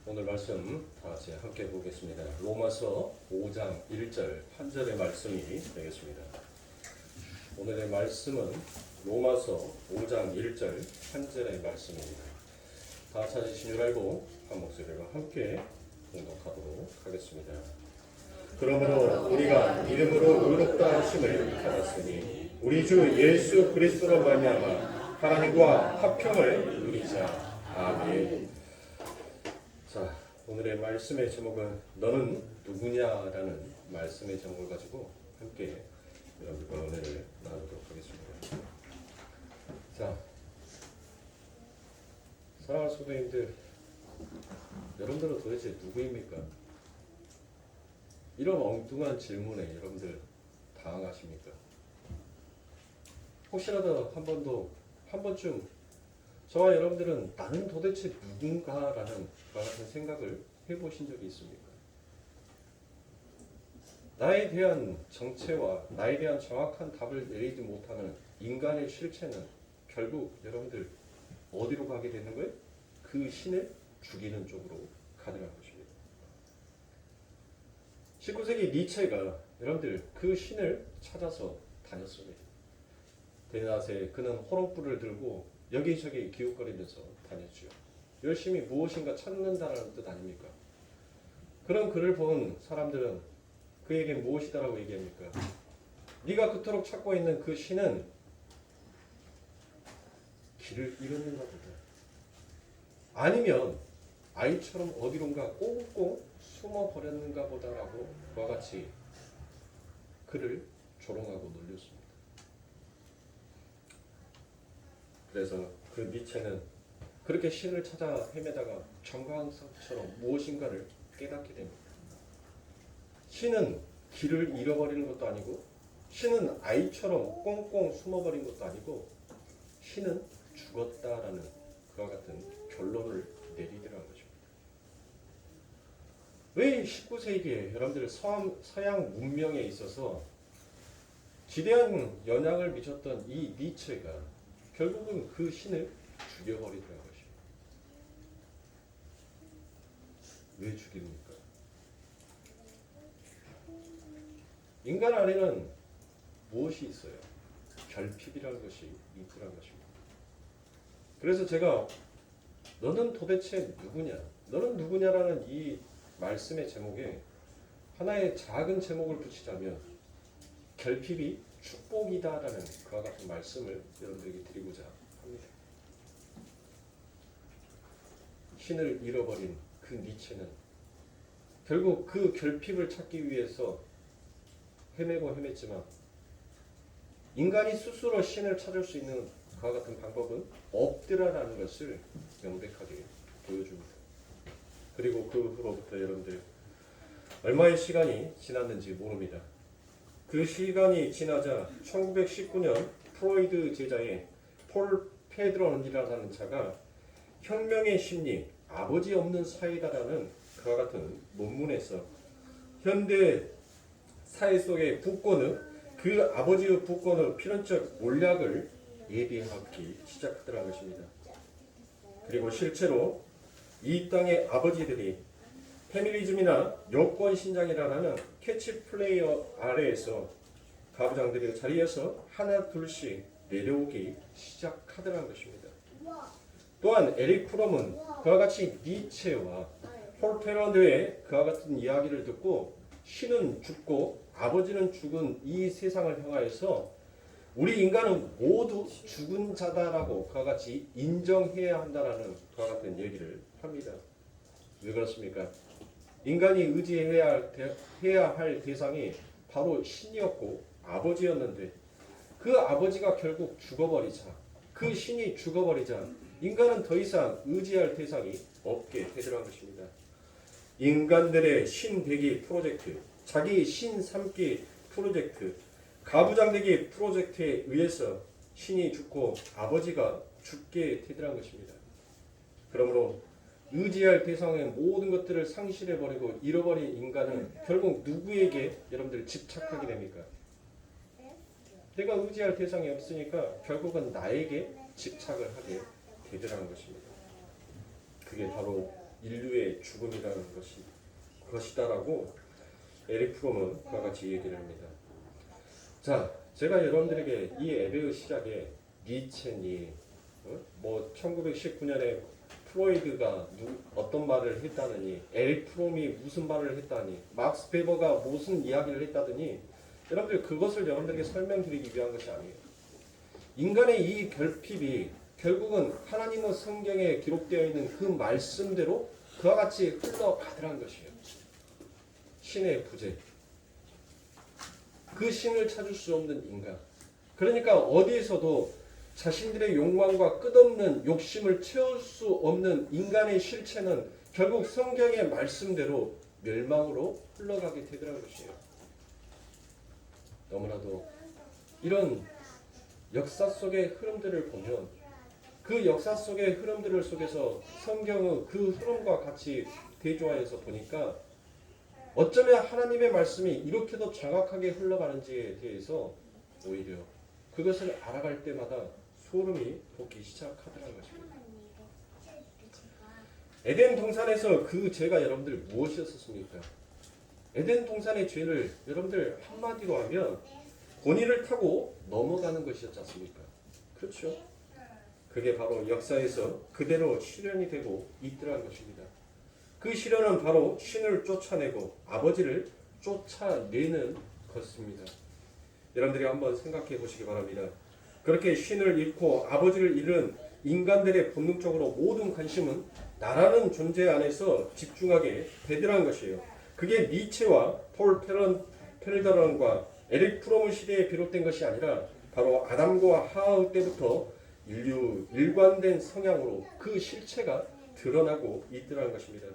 오늘 말씀 다 같이 함께 보겠습니다. 로마서 5장 1절 한 절의 말씀이 되겠습니다. 오늘의 말씀은 로마서 5장 1절 한 절의 말씀입니다. 다 찾으신 줄 알고 한 목소리로 함께 공독하도록 하겠습니다. 그러므로 우리가 이름으로 의롭다 하심을 받았으니 우리 주 예수 그리스도로 말미암아 하나님과 화평을 누리자. 아멘. 자, 오늘의 말씀의 제목은 너는 누구냐라는 말씀의 제목을 가지고 함께 여러분과 은혜를 나누도록 하겠습니다. 자, 사랑하는 성도님들, 여러분들은 도대체 누구입니까? 이런 엉뚱한 질문에 여러분들 당황하십니까? 혹시라도 한 번쯤 저와 여러분들은 나는 도대체 누군가라는 그와 같은 생각을 해보신 적이 있습니까? 나에 대한 정체와 나에 대한 정확한 답을 내리지 못하는 인간의 실체는 결국 여러분들 어디로 가게 되는 거예요? 그 신을 죽이는 쪽으로 가는 것입니다. 19세기 니체가 여러분들 그 신을 찾아서 다녔습니다. 대낮에 그는 호롱불을 들고 여기저기 기웃거리면서 다녔죠. 열심히 무엇인가 찾는다는 뜻 아닙니까? 그런 그를 본 사람들은 그에게 무엇이다라고 얘기합니까? 네가 그토록 찾고 있는 그 신은 길을 잃었는가 보다. 아니면 아이처럼 어디론가 꽁꽁 숨어버렸는가 보다라고 그와 같이 그를 조롱하고 놀렸습니다. 그래서 그 니체는 그렇게 신을 찾아 헤매다가 정광석처럼 무엇인가를 깨닫게 됩니다. 신은 길을 잃어버리는 것도 아니고 신은 아이처럼 꽁꽁 숨어버린 것도 아니고 신은 죽었다라는 그와 같은 결론을 내리더라는 것입니다. 왜 19세기에 여러분들 서양 문명에 있어서 지대한 영향을 미쳤던 이 니체가 결국은 그 신을 죽여버리더라는 것입니다. 왜 죽입니까? 인간 안에는 무엇이 있어요? 결핍이라는 것이 있더라는 것입니다. 그래서 제가 너는 도대체 누구냐? 너는 누구냐라는 이 말씀의 제목에 하나의 작은 제목을 붙이자면 결핍이 축복이다라는 그와 같은 말씀을 여러분들에게 드리고자 합니다. 신을 잃어버린 그 니체는 결국 그 결핍을 찾기 위해서 헤매고 헤맸지만 인간이 스스로 신을 찾을 수 있는 그와 같은 방법은 없더라라는 것을 명백하게 보여줍니다. 그리고 그 후로부터 여러분들 얼마의 시간이 지났는지 모릅니다. 그 시간이 지나자 1919년 프로이드 제자의 폴 페드런이라는 자가 혁명의 심리, 아버지 없는 사회다라는 그와 같은 논문에서 현대 사회 속의 부권은 그 아버지의 부권의 필연적 몰락을 예비하기 시작하더라는 것입니다. 그리고 실제로 이 땅의 아버지들이 페미니즘이나 여권신장이라는 캐치플레이어 아래에서 가부장들의 자리에서 하나 둘씩 내려오기 시작하더라는 것입니다. 또한 에릭 프롬은 그와 같이 니체와 폴 페런드의 그와 같은 이야기를 듣고 신은 죽고 아버지는 죽은 이 세상을 향하여서 우리 인간은 모두 죽은 자다라고 그와 같이 인정해야 한다라는 그와 같은 얘기를 합니다. 왜 그렇습니까? 인간이 의지해야 할 대상이 바로 신이었고 아버지였는데 그 아버지가 결국 죽어버리자, 그 신이 죽어버리자 인간은 더 이상 의지할 대상이 없게 되더라는 것입니다. 인간들의 신되기 프로젝트, 자기 신 삼기 프로젝트, 가부장되기 프로젝트에 의해서 신이 죽고 아버지가 죽게 되더라는 것입니다. 그러므로 의지할 대상의 모든 것들을 상실해버리고 잃어버린 인간은 결국 누구에게 여러분들 집착하게 됩니까? 내가 의지할 대상이 없으니까 결국은 나에게 집착을 하게 되더라는 것입니다. 그게 바로 인류의 죽음이라는 것이다라고 에릭 프롬은 그와 같이 얘기를 합니다. 자, 제가 여러분들에게 이 에베의 시작에 니체니, 뭐 1919년에 프로이드가 어떤 말을 했다느니, 에릭 프롬이 무슨 말을 했다니, 막스 베버가 무슨 이야기를 했다더니, 여러분들 그것을 여러분들에게 설명드리기 위한 것이 아니에요. 인간의 이 결핍이 결국은 하나님의 성경에 기록되어 있는 그 말씀대로 그와 같이 흘러가더란 것이에요. 신의 부재. 그 신을 찾을 수 없는 인간. 그러니까 어디에서도 자신들의 욕망과 끝없는 욕심을 채울 수 없는 인간의 실체는 결국 성경의 말씀대로 멸망으로 흘러가게 되더라는 것이에요. 너무나도 이런 역사 속의 흐름들을 보면 그 역사 속의 흐름들을 속에서 성경의 그 흐름과 같이 대조하여서 보니까 어쩌면 하나님의 말씀이 이렇게도 정확하게 흘러가는지에 대해서 오히려 그것을 알아갈 때마다 소름이 돋기 시작하더라는 것입니다. 에덴 동산에서 그 죄가 여러분들 무엇이었습니까? 에덴 동산의 죄를 여러분들 한마디로 하면 권위를 타고 넘어가는 것이었지 않습니까? 그렇죠? 그게 바로 역사에서 그대로 실현이 되고 있더라는 것입니다. 그 실현은 바로 신을 쫓아내고 아버지를 쫓아내는 것입니다. 여러분들이 한번 생각해 보시기 바랍니다. 그렇게 신을 잃고 아버지를 잃은 인간들의 본능적으로 모든 관심은 나라는 존재 안에서 집중하게 되더란 것이에요. 그게 니체와 폴 페르다런과 에릭 프롬의 시대에 비롯된 것이 아니라 바로 아담과 하와 때부터 인류 일관된 성향으로 그 실체가 드러나고 있더라는 것입니다.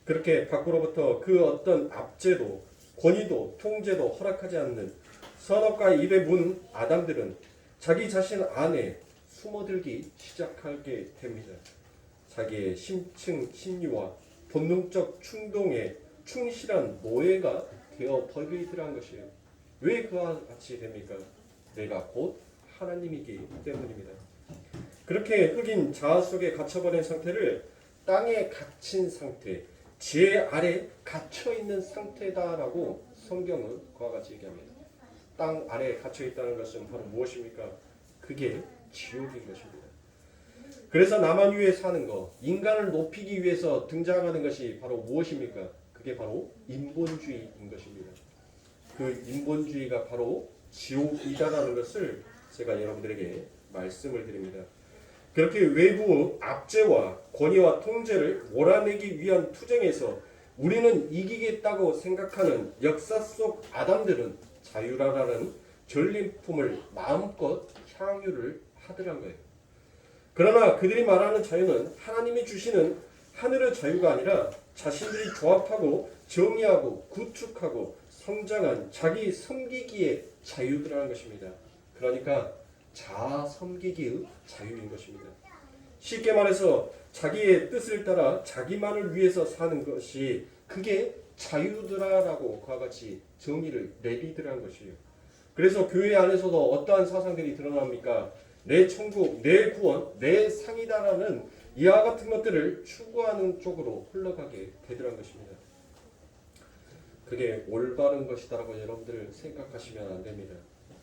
그렇게 밖으로부터 그 어떤 압제도, 권위도, 통제도 허락하지 않는 선악과 입에 문 아담들은 자기 자신 안에 숨어들기 시작하게 됩니다. 자기의 심층 심리와 본능적 충동에 충실한 노예가 되어 버리더란 것이에요. 왜 그와 같이 됩니까? 내가 곧 하나님이기 때문입니다. 그렇게 흑인 자아 속에 갇혀버린 상태를 땅에 갇힌 상태, 죄 아래 갇혀있는 상태다라고 성경은 그와 같이 얘기합니다. 땅 아래 갇혀있다는 것은 바로 무엇입니까? 그게 지옥인 것입니다. 그래서 나만 위에 사는 것, 인간을 높이기 위해서 등장하는 것이 바로 무엇입니까? 그게 바로 인본주의인 것입니다. 그 인본주의가 바로 지옥이다라는 것을 제가 여러분들에게 말씀을 드립니다. 그렇게 외부 압제와 권위와 통제를 몰아내기 위한 투쟁에서 우리는 이기겠다고 생각하는 역사 속 아담들은 자유라는 전리품을 마음껏 향유를 하더란 거예요. 그러나 그들이 말하는 자유는 하나님이 주시는 하늘의 자유가 아니라 자신들이 조합하고 정의하고 구축하고 성장한 자기 섬기기의 자유라는 것입니다. 그러니까 자아 섬기기의 자유인 것입니다. 쉽게 말해서 자기의 뜻을 따라 자기만을 위해서 사는 것이 그게 자유더라라고 그와 같이 정의를 내리더라는 것이에요. 그래서 교회 안에서도 어떠한 사상들이 드러납니까? 내 천국, 내 구원, 내 상이다라는 이와 같은 것들을 추구하는 쪽으로 흘러가게 되더라는 것입니다. 그게 올바른 것이다라고 여러분들 생각하시면 안 됩니다.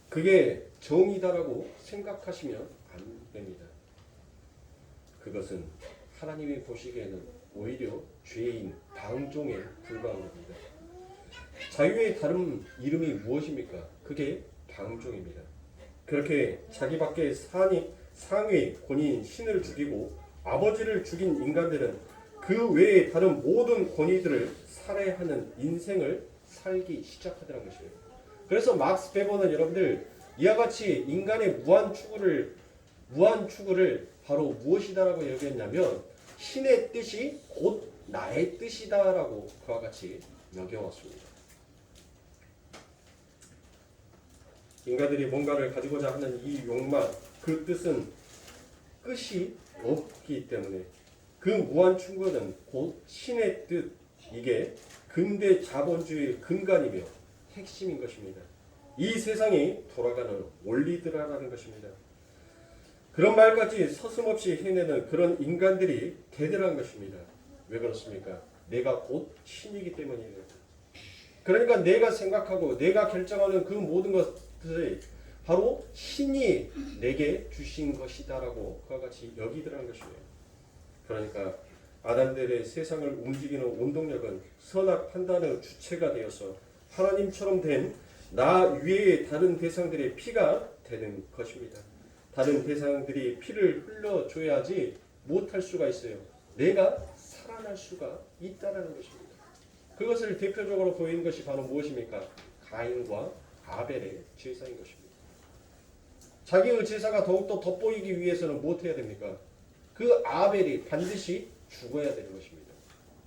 그게 정의다라고 생각하시면 안 됩니다. 그것은 하나님이 보시기에는 오히려 죄인, 방종에 불과한 겁니다. 자유의 다른 이름이 무엇입니까? 그게 방종입니다. 그렇게 자기밖에 상위 권위인 신을 죽이고 아버지를 죽인 인간들은 그 외의 다른 모든 권위들을 살해하는 인생을 살기 시작하더라는 것이에요. 그래서 막스 베버는 여러분들 이와 같이 인간의 무한 추구를 바로 무엇이다라고 여겼냐면 신의 뜻이 곧 나의 뜻이다라고 그와 같이 여겨왔습니다. 인간들이 뭔가를 가지고자 하는 이 욕망, 그 뜻은 끝이 없기 때문에 그 무한 충고는 곧 신의 뜻, 이게 근대 자본주의의 근간이며 핵심인 것입니다. 이 세상이 돌아가는 원리들이라는 것입니다. 그런 말까지 서슴없이 해내는 그런 인간들이 되더란 것입니다. 왜 그렇습니까? 내가 곧 신이기 때문이에요. 그러니까 내가 생각하고 내가 결정하는 그 모든 것들이 바로 신이 내게 주신 것이다라고 그와 같이 여기더라는 것이에요. 그러니까 아담들의 세상을 움직이는 원동력은 선악 판단의 주체가 되어서 하나님처럼 된 나 위에 다른 대상들의 피가 되는 것입니다. 다른 대상들이 피를 흘려줘야지 못할 수가 있어요. 내가 살아날 수가 있다는 것입니다. 그것을 대표적으로 보이는 것이 바로 무엇입니까? 가인과 아벨의 제사인 것입니다. 자기의 제사가 더욱더 돋보이기 위해서는 무엇해야 됩니까? 그 아벨이 반드시 죽어야 되는 것입니다.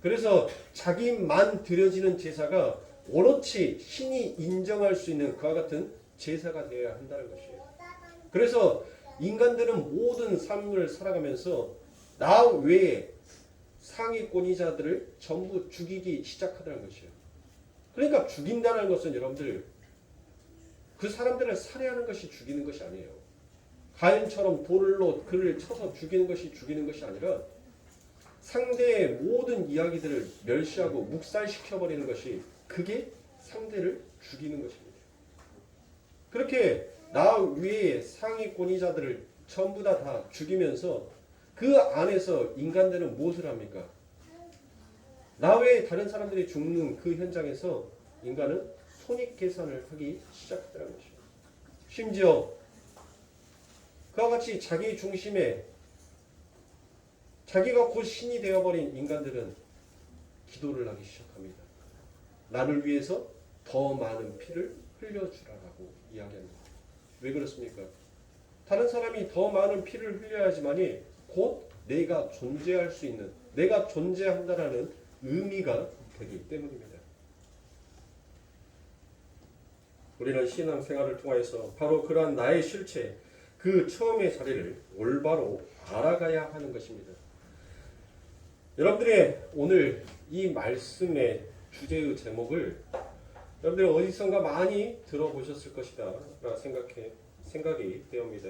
그래서 자기만 드려지는 제사가 오롯이 신이 인정할 수 있는 그와 같은 제사가 되어야 한다는 것이에요. 그래서 인간들은 모든 삶을 살아가면서 나 외에 상위권위자들을 전부 죽이기 시작하다는 것이에요. 그러니까 죽인다는 것은 여러분들 그 사람들을 살해하는 것이 죽이는 것이 아니에요. 가인처럼 돌로 그를 쳐서 죽이는 것이 죽이는 것이 아니라 상대의 모든 이야기들을 멸시하고 묵살시켜버리는 것이 그게 상대를 죽이는 것입니다. 그렇게 나 위에 상위 권위자들을 전부 다 죽이면서 그 안에서 인간들은 무엇을 합니까? 나 외에 다른 사람들이 죽는 그 현장에서 인간은 손익계산을 하기 시작하더라는 것입니다. 심지어 그와 같이 자기 중심에 자기가 곧 신이 되어버린 인간들은 기도를 하기 시작합니다. 나를 위해서 더 많은 피를 흘려주라라고 이야기합니다. 왜 그렇습니까? 다른 사람이 더 많은 피를 흘려야지만이 곧 내가 존재할 수 있는, 내가 존재한다라는 의미가 되기 때문입니다. 우리는 신앙생활을 통해서 바로 그러한 나의 실체, 그 처음의 자리를 올바로 알아가야 하는 것입니다. 여러분들의 오늘 이 말씀의 주제의 제목을 여러분들이 어디선가 많이 들어보셨을 것이다 라고 생각이 되옵니다.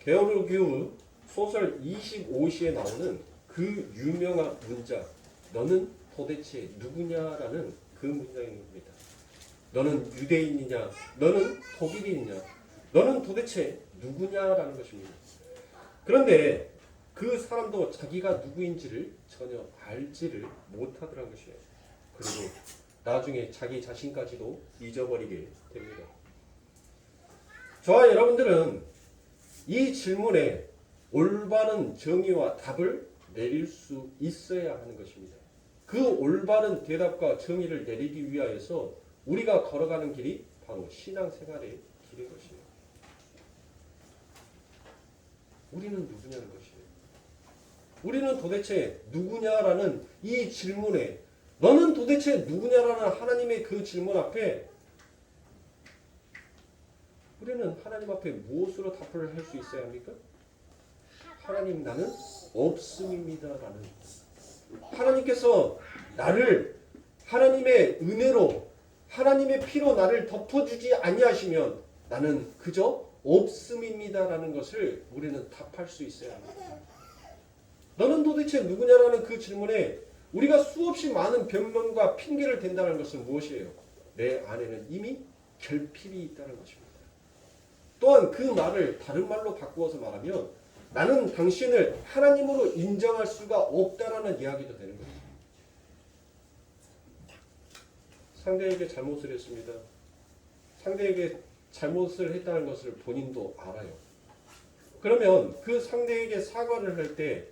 게오르기우 소설 25시에 나오는 그 유명한 문장, 너는 도대체 누구냐라는 그 문장입니다. 너는 유대인이냐, 너는 독일인이냐, 너는 도대체 누구냐라는 것입니다. 그런데 그 사람도 자기가 누구인지를 전혀 알지를 못하더라는 것이에요. 그리고 나중에 자기 자신까지도 잊어버리게 됩니다. 저와 여러분들은 이 질문에 올바른 정의와 답을 내릴 수 있어야 하는 것입니다. 그 올바른 대답과 정의를 내리기 위하여서 우리가 걸어가는 길이 바로 신앙생활의 길인 것이에요. 우리는 누구냐는 것이에요. 우리는 도대체 누구냐라는 이 질문에, 너는 도대체 누구냐라는 하나님의 그 질문 앞에 우리는 하나님 앞에 무엇으로 답을 할 수 있어야 합니까? 하나님, 나는 없음입니다라는, 하나님께서 나를 하나님의 은혜로 하나님의 피로 나를 덮어주지 아니하시면 나는 그저 없음입니다라는 것을 우리는 답할 수 있어야 합니다. 너는 도대체 누구냐라는 그 질문에 우리가 수없이 많은 변명과 핑계를 댄다는 것은 무엇이에요? 내 안에는 이미 결핍이 있다는 것입니다. 또한 그 말을 다른 말로 바꾸어서 말하면 나는 당신을 하나님으로 인정할 수가 없다라는 이야기도 되는 거예요. 상대에게 잘못을 했습니다. 상대에게 잘못을 했다는 것을 본인도 알아요. 그러면 그 상대에게 사과를 할 때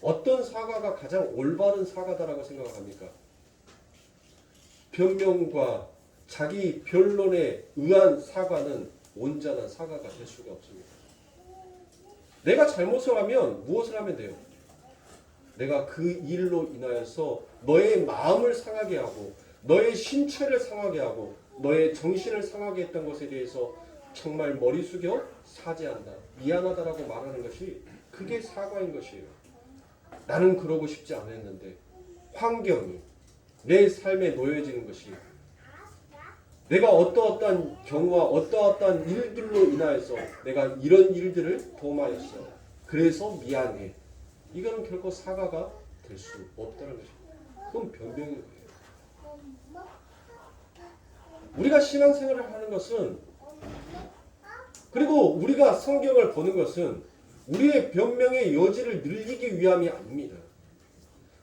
어떤 사과가 가장 올바른 사과다라고 생각을 합니까? 변명과 자기 변론에 의한 사과는 온전한 사과가 될 수가 없습니다. 내가 잘못을 하면 무엇을 하면 돼요? 내가 그 일로 인하여서 너의 마음을 상하게 하고 너의 신체를 상하게 하고 너의 정신을 상하게 했던 것에 대해서 정말 머리 숙여 사죄한다, 미안하다라고 말하는 것이 그게 사과인 것이에요. 나는 그러고 싶지 않았는데 환경이 내 삶에 놓여지는 것이 내가 어떠어떠한 경우와 어떠어떠한 일들로 인하여서 내가 이런 일들을 도모하였어. 그래서 미안해. 이거는 결코 사과가 될 수 없다는 것입니다. 그건 변명인 거예요. 우리가 신앙생활을 하는 것은, 그리고 우리가 성경을 보는 것은 우리의 변명의 여지를 늘리기 위함이 아닙니다.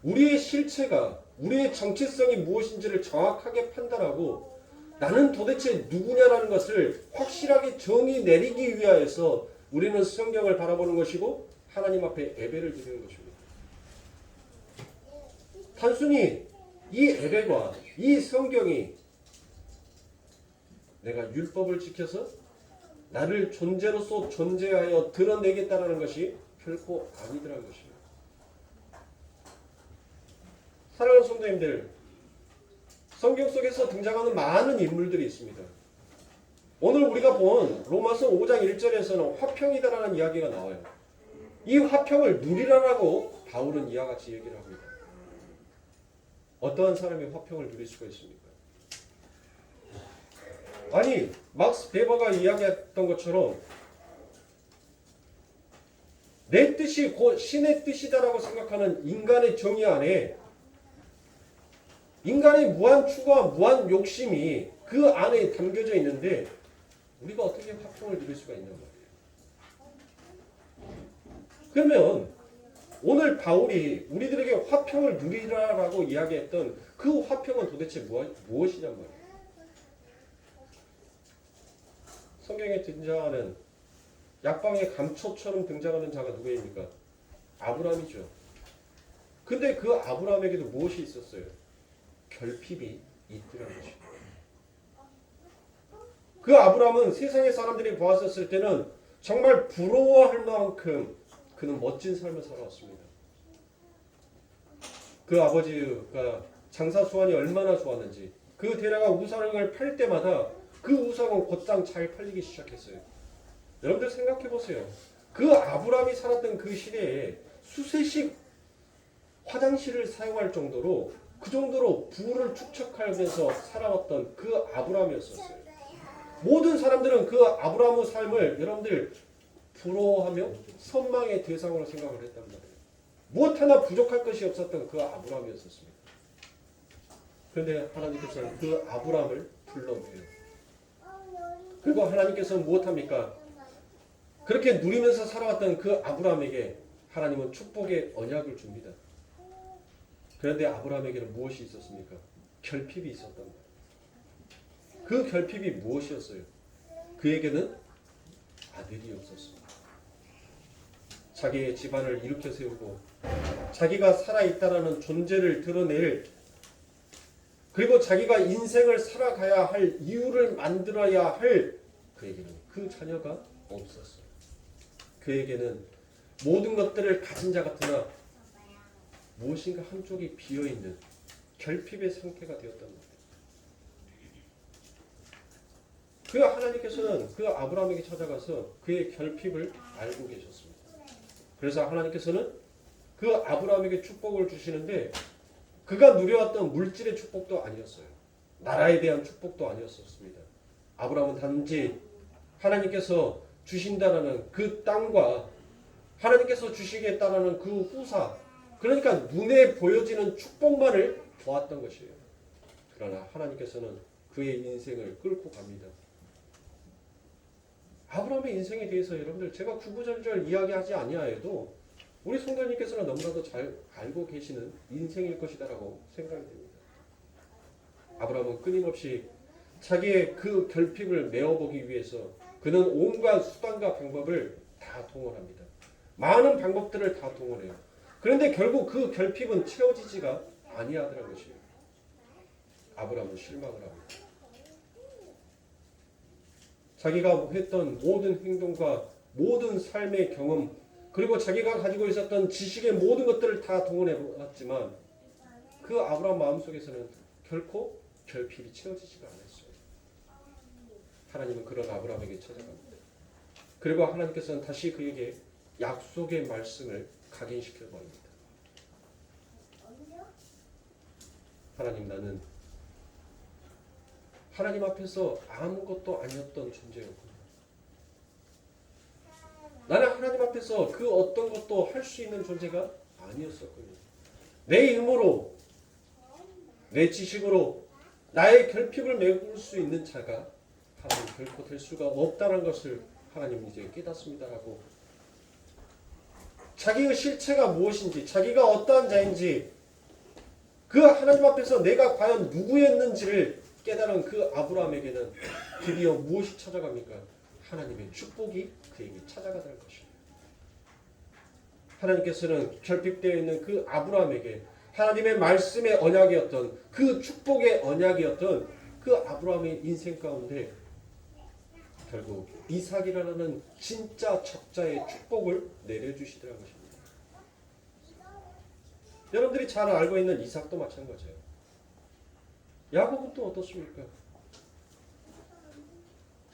우리의 실체가, 우리의 정체성이 무엇인지를 정확하게 판단하고 나는 도대체 누구냐라는 것을 확실하게 정의 내리기 위하여서 우리는 성경을 바라보는 것이고 하나님 앞에 예배를 드리는 것입니다. 단순히 이 예배와 이 성경이 내가 율법을 지켜서 나를 존재로서 존재하여 드러내겠다는 것이 결코 아니더라는 것입니다. 사랑하는 성도님들, 성경 속에서 등장하는 많은 인물들이 있습니다. 오늘 우리가 본 로마서 5장 1절에서는 화평이다라는 이야기가 나와요. 이 화평을 누리라라고 바울은 이와 같이 얘기를 합니다. 어떠한 사람이 화평을 누릴 수가 있습니까? 아니, 막스 베버가 이야기했던 것처럼 내 뜻이 곧 신의 뜻이다라고 생각하는 인간의 정의 안에 인간의 무한 추구와 무한 욕심이 그 안에 담겨져 있는데 우리가 어떻게 화평을 누릴 수가 있냔 말이에요. 그러면 오늘 바울이 우리들에게 화평을 누리라라고 이야기했던 그 화평은 도대체 무엇이냔 말이에요. 성경에 등장하는 약방의 감초처럼 등장하는 자가 누구입니까? 아브라함이죠. 근데 그 아브라함에게도 무엇이 있었어요? 결핍이 있더라는 것입니다. 그 아브라함은 세상의 사람들이 보았었을 때는 정말 부러워할 만큼 그는 멋진 삶을 살아왔습니다. 그 아버지가 장사 수완이 얼마나 좋았는지 그 데라가 우상을 팔 때마다 그 우상은 곧장 잘 팔리기 시작했어요. 여러분들 생각해 보세요. 그 아브라함이 살았던 그 시대에 수세식 화장실을 사용할 정도로 그 정도로 부를 축적하면서 살아왔던 그 아브라함이었었어요. 모든 사람들은 그 아브라함의 삶을 여러분들 부러워하며 선망의 대상으로 생각을 했단 말이에요. 무엇 하나 부족할 것이 없었던 그 아브라함이었습니다. 그런데 하나님께서는 그 아브라함을 불러내요. 그리고 하나님께서는 무엇합니까? 그렇게 누리면서 살아왔던 그 아브라함에게 하나님은 축복의 언약을 줍니다. 그런데 아브라함에게는 무엇이 있었습니까? 결핍이 있었단 말이에요. 그 결핍이 무엇이었어요? 그에게는 아들이 없었습니다. 자기의 집안을 일으켜 세우고 자기가 살아있다라는 존재를 드러낼, 그리고 자기가 인생을 살아가야 할 이유를 만들어야 할 그에게는 그 자녀가 없었어요. 그에게는 모든 것들을 가진 자 같으나 무엇인가 한쪽이 비어있는 결핍의 상태가 되었단 말이에요. 그 하나님께서는 그 아브라함에게 찾아가서 그의 결핍을 알고 계셨습니다. 그래서 하나님께서는 그 아브라함에게 축복을 주시는데 그가 누려왔던 물질의 축복도 아니었어요. 나라에 대한 축복도 아니었습니다. 아브라함은 단지 하나님께서 주신다라는 그 땅과 하나님께서 주시겠다라는 그 후사, 그러니까 눈에 보여지는 축복만을 보았던 것이에요. 그러나 하나님께서는 그의 인생을 끌고 갑니다. 아브라함의 인생에 대해서 여러분들 제가 구구절절 이야기하지 아니하여도 우리 성도님께서는 너무나도 잘 알고 계시는 인생일 것이다라고 생각이 됩니다. 아브라함은 끊임없이 자기의 그 결핍을 메워보기 위해서 그는 온갖 수단과 방법을 다 동원합니다. 많은 방법들을 다 동원해요. 그런데 결국 그 결핍은 채워지지가 아니하더라는 것이에요. 아브라함은 실망을 합니다. 자기가 했던 모든 행동과 모든 삶의 경험, 그리고 자기가 가지고 있었던 지식의 모든 것들을 다 동원해봤지만 그 아브라함 마음속에서는 결코 결핍이 채워지지가 않았어요. 하나님은 그런 아브라함에게 찾아갑니다. 그리고 하나님께서는 다시 그에게 약속의 말씀을 각인시켜 버립니다. 하나님, 나는 하나님 앞에서 아무것도 아니었던 존재였구나. 나는 하나님 앞에서 그 어떤 것도 할 수 있는 존재가 아니었었군요. 내 힘으로, 내 지식으로 나의 결핍을 메울 수 있는 자가 하나님 결코 될 수가 없다는 것을 하나님은 이제 깨닫습니다라고, 자기의 실체가 무엇인지, 자기가 어떠한 자인지, 그 하나님 앞에서 내가 과연 누구였는지를 깨달은 그 아브라함에게는 드디어 무엇이 찾아갑니까? 하나님의 축복이 그에게 찾아가는 것입니다. 하나님께서는 결핍되어 있는 그 아브라함에게 하나님의 말씀의 언약이었던, 그 축복의 언약이었던 그 아브라함의 인생 가운데 결국 이삭이라는 진짜 적자의 축복을 내려주시더라는 것입니다. 여러분들이 잘 알고 있는 이삭도 마찬가지예요. 야곱은 또 어떻습니까?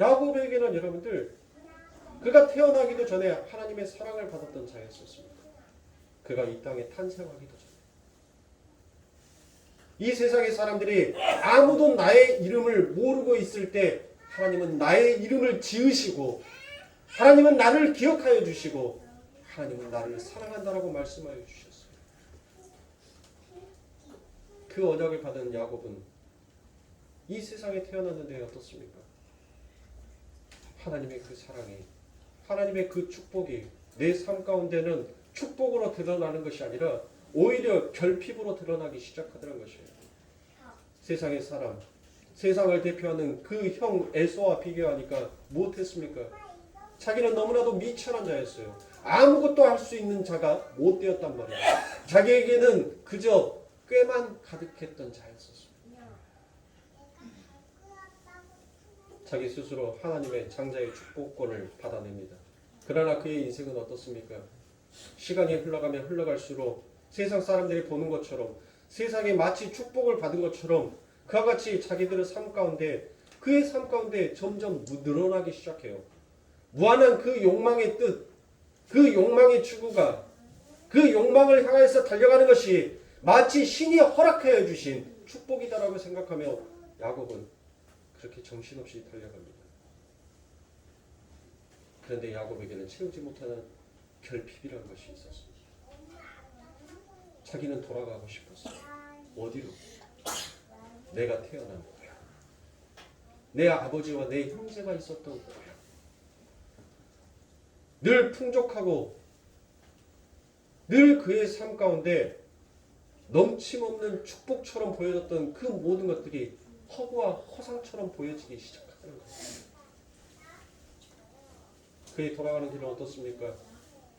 야곱에게는 여러분들, 그가 태어나기도 전에 하나님의 사랑을 받았던 자였었습니다. 그가 이 땅에 탄생하기도 전에. 이 세상의 사람들이 아무도 나의 이름을 모르고 있을 때 하나님은 나의 이름을 지으시고, 하나님은 나를 기억하여 주시고, 하나님은 나를 사랑한다라고 말씀하여 주셨어요. 그 언약을 받은 야곱은 이 세상에 태어났는데 어떻습니까? 하나님의 그 사랑이, 하나님의 그 축복이 내 삶 가운데는 축복으로 드러나는 것이 아니라 오히려 결핍으로 드러나기 시작하더란 것이에요. 세상의 사람, 세상을 대표하는 그 형 에서와 비교하니까 무엇했습니까? 자기는 너무나도 미천한 자였어요. 아무것도 할 수 있는 자가 못 되었단 말이에요. 자기에게는 그저 꾀만 가득했던 자였었습니다. 자기 스스로 하나님의 장자의 축복권을 받아냅니다. 그러나 그의 인생은 어떻습니까? 시간이 흘러가면 흘러갈수록 세상 사람들이 보는 것처럼, 세상에 마치 축복을 받은 것처럼 그와 같이 자기들의 삶 가운데, 그의 삶 가운데 점점 늘어나기 시작해요. 무한한 그 욕망의 뜻, 그 욕망의 추구가, 그 욕망을 향해서 달려가는 것이 마치 신이 허락하여 주신 축복이다라고 생각하며 야곱은 그렇게 정신없이 달려갑니다. 그런데 야곱에게는 채우지 못하는 결핍이라는 것이 있었습니다. 자기는 돌아가고 싶었어요. 어디로? 내가 태어난 고향, 내 아버지와 내 형제가 있었던 고향, 늘 풍족하고 늘 그의 삶 가운데 넘침없는 축복처럼 보여졌던 그 모든 것들이 허구와 허상처럼 보여지기 시작하는 것입니다. 그의 돌아가는 길은 어떻습니까?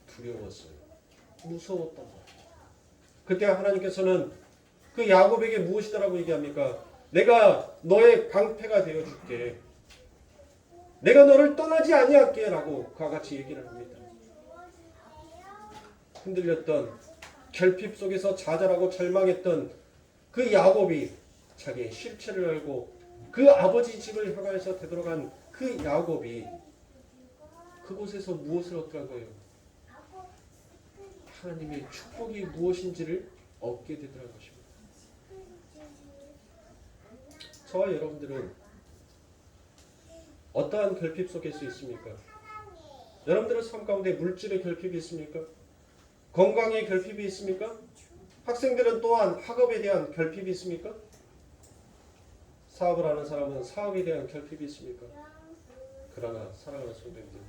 두려웠어요. 무서웠단 말이죠. 그때 하나님께서는 그 야곱에게 무엇이다라고 얘기합니까? 내가 너의 방패가 되어줄게. 내가 너를 떠나지 아니할게 라고 그와 같이 얘기를 합니다. 흔들렸던, 결핍 속에서 좌절하고 절망했던 그 야곱이 자기의 실체를 알고 그 아버지 집을 향해서 되돌아간 그 야곱이 그곳에서 무엇을 얻더란 거예요? 하나님의 축복이 무엇인지를 얻게 되더란 것입니다. 저와 여러분들은 어떠한 결핍 속에 있습니까? 여러분들의 삶 가운데 물질의 결핍이 있습니까? 건강의 결핍이 있습니까? 학생들은 또한 학업에 대한 결핍이 있습니까? 사업을 하는 사람은 사업에 대한 결핍이 있습니까? 그러나 사랑하는 성도님들,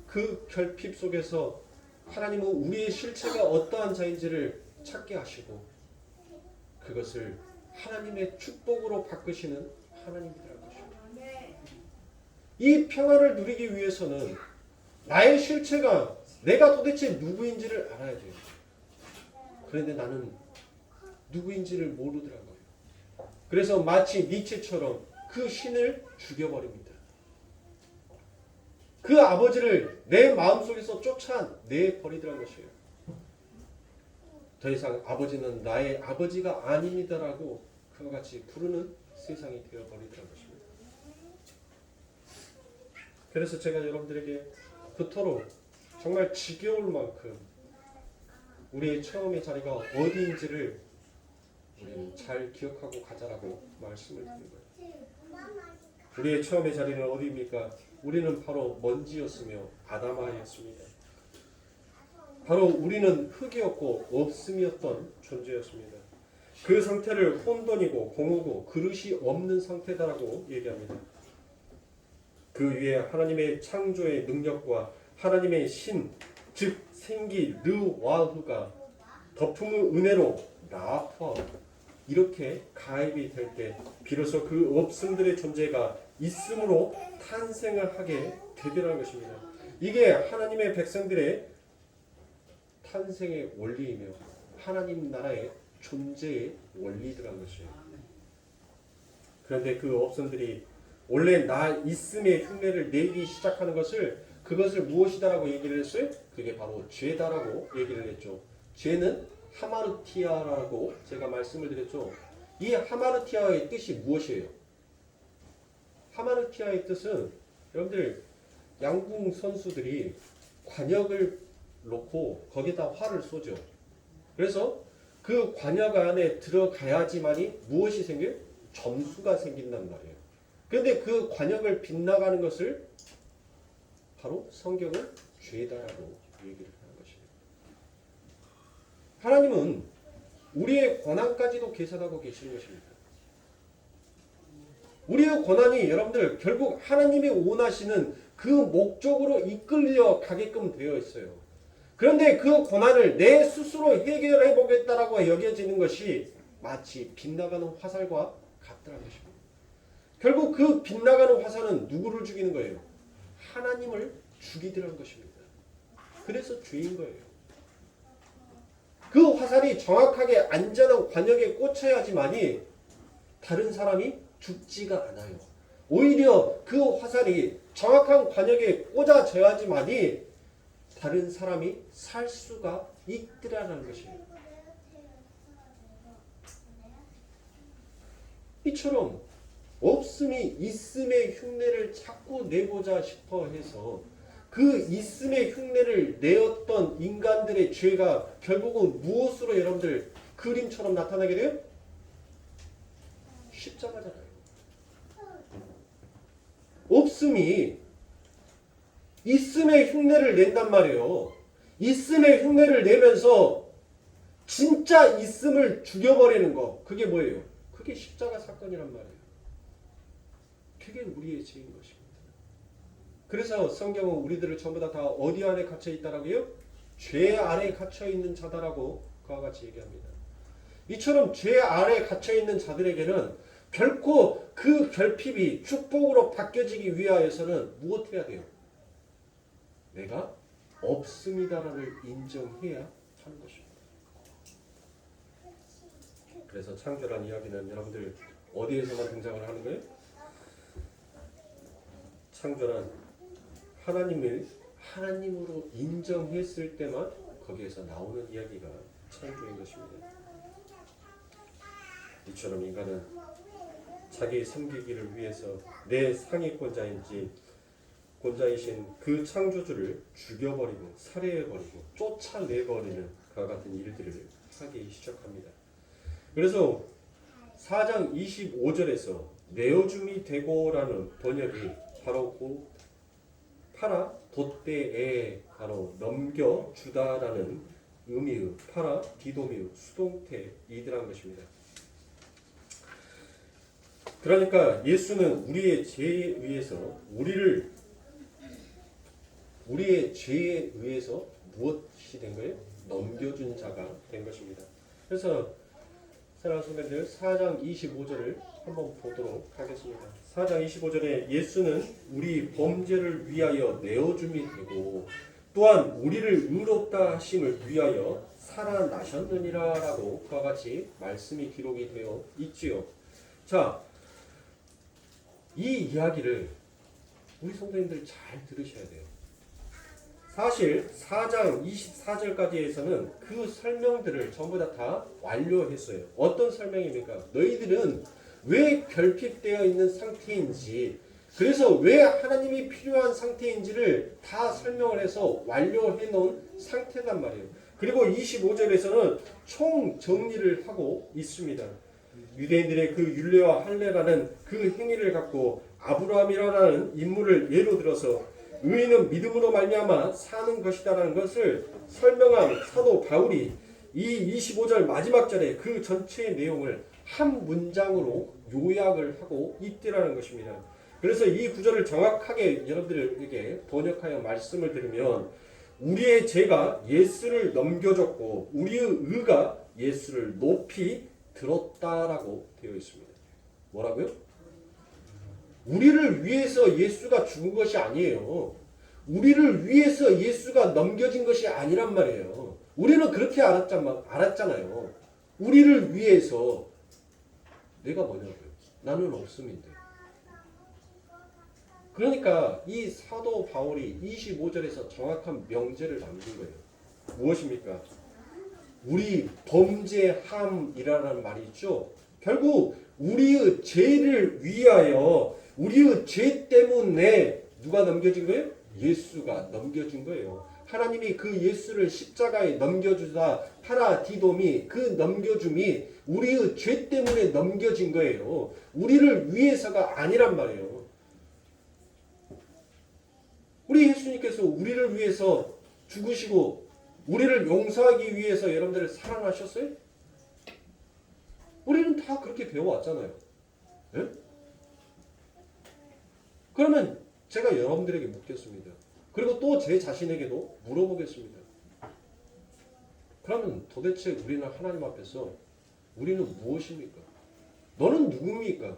그 결핍 속에서 하나님은 우리의 실체가 어떠한 자인지를 찾게 하시고 그것을 하나님의 축복으로 바꾸시는 하나님이라는 것입니다. 이 평안을 누리기 위해서는 나의 실체가 내가 도대체 누구인지를 알아야 돼요. 그런데 나는 누구인지를 모르더라고요. 그래서 마치 니체처럼 그 신을 죽여버립니다. 그 아버지를 내 마음속에서 쫓아내버리더라는 것이에요. 더 이상 아버지는 나의 아버지가 아닙니다라고 그와 같이 부르는 세상이 되어버리더라는 것입니다. 그래서 제가 여러분들에게 그토록 정말 지겨울 만큼 우리의 처음의 자리가 어디인지를 우리는 잘 기억하고 가자라고 말씀을 드린 거예요. 우리의 처음의 자리는 어디입니까? 우리는 바로 먼지였으며 아담아였습니다. 바로 우리는 흙이었고 없음이었던 존재였습니다. 그 상태를 혼돈이고 공허고 그릇이 없는 상태다라고 얘기합니다. 그 위에 하나님의 창조의 능력과 하나님의 신, 즉 생기 르와흐가 덮음의 은혜로 라파 이렇게 가입이 될 때 비로소 그 없음들의 존재가 있음으로 탄생을 하게 되더라는 것입니다. 이게 하나님의 백성들의 탄생의 원리이며 하나님 나라의 존재의 원리더라는 것이에요. 그런데 그 없음들이 원래 나 있음의 흉내를 내기 시작하는 그것을 무엇이다라고 얘기를 했어요? 그게 바로 죄다라고 얘기를 했죠. 죄는 하마르티아라고 제가 말씀을 드렸죠. 이 하마르티아의 뜻이 무엇이에요? 하마르티아의 뜻은 여러분들 양궁 선수들이 관역을 놓고 거기다 활을 쏘죠. 그래서 그 관역 안에 들어가야지만이 무엇이 생겨요? 점수가 생긴단 말이에요. 그런데 그 관역을 빗나가는 것을 바로 성경은 죄다라고 얘기를 하는 것입니다. 하나님은 우리의 권한까지도 계산하고 계시는 것입니다. 우리의 권한이 여러분들 결국 하나님이 원하시는 그 목적으로 이끌려 가게끔 되어 있어요. 그런데 그 권한을 내 스스로 해결해 보겠다라고 여겨지는 것이 마치 빗나가는 화살과 같다는 것입니다. 결국 그 빗나가는 화살은 누구를 죽이는 거예요? 하나님을 죽이더라는 것입니다. 그래서 죄인 거예요. 그 화살이 정확하게 안전한 관역에 꽂혀야지만이 다른 사람이 죽지가 않아요. 오히려 그 화살이 정확한 관역에 꽂아져야지만이 다른 사람이 살 수가 있더라는 것이에요. 이처럼 없음이 있음의 흉내를 자꾸 내고자 싶어 해서 그 있음의 흉내를 내었던 인간들의 죄가 결국은 무엇으로 여러분들 그림처럼 나타나게 돼요? 십자가잖아요. 없음이 있음의 흉내를 낸단 말이에요. 있음의 흉내를 내면서 진짜 있음을 죽여버리는 거. 그게 뭐예요? 그게 십자가 사건이란 말이에요. 그게 우리의 죄인 것입니다. 그래서 성경은 우리들을 전부 다 어디 안에 갇혀 있다라고요? 죄 아래 갇혀 있는 자다라고 그와 같이 얘기합니다. 이처럼 죄 아래 갇혀 있는 자들에게는 결코 그 결핍이 축복으로 바뀌어지기 위하여서는 무엇해야 돼요? 내가 없음이다라를 인정해야 하는 것입니다. 그래서 창조란 이야기는 여러분들 어디에서만 등장을 하는 거예요? 창조란 하나님을 하나님으로 인정했을 때만 거기에서 나오는 이야기가 창조인 것입니다. 이처럼 인간은 자기 섬기기를 위해서 내 상위권자인지 권자이신 그 창조주를 죽여버리고 살해해버리고 쫓아내버리는 그와 같은 일들을 하기 시작합니다. 그래서 4장 25절에서 내어줌이 되고라는 번역이 바로 그 파라 돛대에 바로 넘겨주다라는 의미의 파라 디도미의 수동태 이들한 것입니다. 그러니까 예수는 우리의 죄에 의해서 우리의 죄에 의해서 무엇이 된 거예요? 넘겨준 자가 된 것입니다. 그래서 사랑하는 성도님들 4장 25절을 한번 보도록 하겠습니다. 4장 25절에 예수는 우리 범죄를 위하여 내어줌이 되고 또한 우리를 의롭다 하심을 위하여 살아나셨느니라 라고 그와 같이 말씀이 기록이 되어 있지요. 자, 이 이야기를 우리 성도님들 잘 들으셔야 돼요. 사실 4장 24절까지에서는 그 설명들을 전부 다 완료했어요. 어떤 설명입니까? 너희들은 왜 결핍되어 있는 상태인지, 그래서 왜 하나님이 필요한 상태인지를 다 설명을 해서 완료해 놓은 상태단 말이에요. 그리고 25절에서는 총 정리를 하고 있습니다. 유대인들의 그 율례와 할례라는 그 행위를 갖고 아브라함이라는 인물을 예로 들어서 의인은 믿음으로 말미암아 사는 것이다라는 것을 설명한 사도 바울이 이 25절 마지막 절에 그 전체의 내용을 한 문장으로 요약을 하고 있더라는 것입니다. 그래서 이 구절을 정확하게 여러분들에게 번역하여 말씀을 드리면 우리의 죄가 예수를 넘겨줬고 우리의 의가 예수를 높이 들었다라고 되어 있습니다. 뭐라고요? 우리를 위해서 예수가 죽은 것이 아니에요. 우리를 위해서 예수가 넘겨진 것이 아니란 말이에요. 우리는 그렇게 알았잖아요. 우리를 위해서 내가 뭐냐고요? 나는 없음인데. 그러니까 이 사도 바울이 25절에서 정확한 명제를 남긴 거예요. 무엇입니까? 우리 범죄함이라는 말이 있죠. 결국 우리의 죄를 위하여 우리의 죄 때문에 누가 넘겨진 거예요? 예수가 넘겨진 거예요. 하나님이 그 예수를 십자가에 넘겨주사 파라디돔이 그 넘겨줌이 우리의 죄 때문에 넘겨진 거예요. 우리를 위해서가 아니란 말이에요. 우리 예수님께서 우리를 위해서 죽으시고 우리를 용서하기 위해서 여러분들을 사랑하셨어요? 우리는 다 그렇게 배워왔잖아요. 네? 그러면 제가 여러분들에게 묻겠습니다. 그리고 또 제 자신에게도 물어보겠습니다. 그러면 도대체 우리는 하나님 앞에서 우리는 무엇입니까? 너는 누굽니까?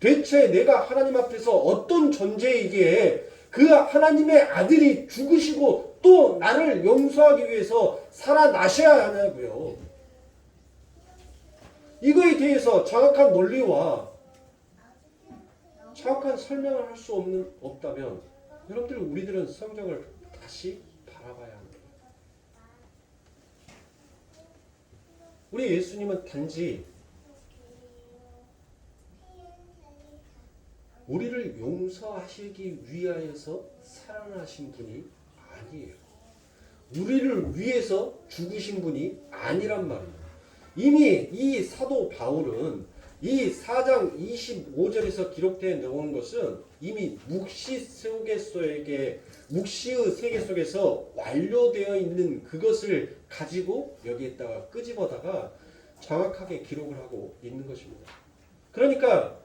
대체 내가 하나님 앞에서 어떤 존재이기에 그 하나님의 아들이 죽으시고 또 나를 용서하기 위해서 살아나셔야 하냐고요. 이거에 대해서 정확한 논리와 정확한 설명을 할 수 없다면 여러분들 우리들은 성경을 다시 바라봐야 합니다. 우리 예수님은 단지 우리를 용서하시기 위하여서 살아나신 분이 아니에요. 우리를 위해서 죽으신 분이 아니란 말이에요. 이미 이 사도 바울은 이 4장 25절에서 기록되어 나온 것은 이미 묵시의 세계 속에서 완료되어 있는 그것을 가지고 여기에다가 끄집어다가 정확하게 기록을 하고 있는 것입니다. 그러니까